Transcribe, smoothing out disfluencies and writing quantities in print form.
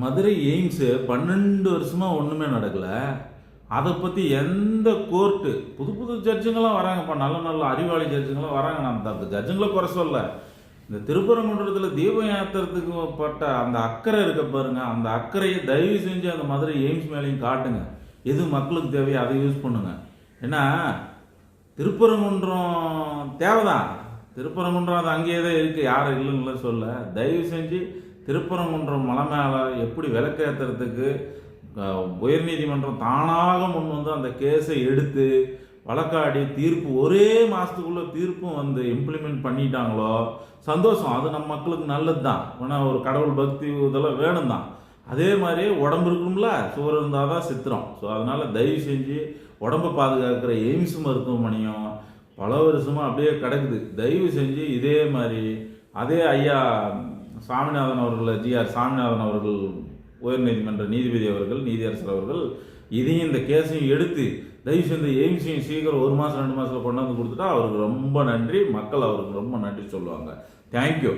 மதுரை எய்ம்ஸு 12 வருஷமா ஒன்றுமே நடக்கலை. அதை பற்றி எந்த கோர்ட்டு புது புது ஜட்ஜுங்கெல்லாம் வராங்கப்பா, நல்ல நல்ல அறிவாளி ஜட்ஜுங்கெல்லாம் வராங்க. நான் அந்த ஜட்ஜுங்களை குறை சொல்ல, இந்த திருப்பரங்குன்றத்தில் தீபம் ஏற்றுறதுக்கு பட்ட அந்த அக்கறை இருக்க பாருங்க, அந்த அக்கறையை தயவு செஞ்சு அந்த மதுரை எய்ம்ஸ் மேலேயும் காட்டுங்க. எது மக்களுக்கு தேவையோ அதை யூஸ் பண்ணுங்க. ஏன்னா திருப்பரங்குன்றம் தேவைதான், திருப்பரங்குன்றம் அது அங்கேயே தான் இருக்குது, யாரும் இல்லைன்னு சொல்ல. தயவு செஞ்சு திருப்பரங்குன்றம் மலை மேலே எப்படி விளக்கேற்றுறதுக்கு உயர்நீதிமன்றம் தானாக முன் வந்து அந்த கேஸை எடுத்து வழக்காடி தீர்ப்பு ஒரே மாதத்துக்குள்ளே தீர்ப்பும் வந்து இம்ப்ளிமெண்ட் பண்ணிட்டாங்களோ சந்தோஷம். அது நம்ம மக்களுக்கு நல்லது தான். ஏன்னா ஒரு கடவுள் பக்தி இதெல்லாம் வேணும் தான். அதே மாதிரி உடம்பு இருக்கும்ல, சுவர் இருந்தால் தான் சித்திரம். ஸோ அதனால் தயவு செஞ்சு உடம்பை பாதுகாக்கிற எய்ம்ஸ் மருத்துவமனையும் பல வருஷமாக அப்படியே கிடக்குது. தயவு செஞ்சு இதே மாதிரி அதே ஐயா சாமிநாதன் அவர்கள், ஜிஆர் சாமிநாதன் அவர்கள், உயர்நீதிமன்ற நீதிபதி அவர்கள், நீதியரசர் அவர்கள் இதையும் இந்த கேஸையும் எடுத்து தயவு செஞ்சு எய்ம்ஸையும் சீக்கிரம் 1 மாதம் 2 மாதத்தில் கொண்டாந்து கொடுத்துட்டா அவருக்கு ரொம்ப நன்றி, மக்கள் அவருக்கு ரொம்ப நன்றி சொல்லுவாங்க. தேங்க்யூ.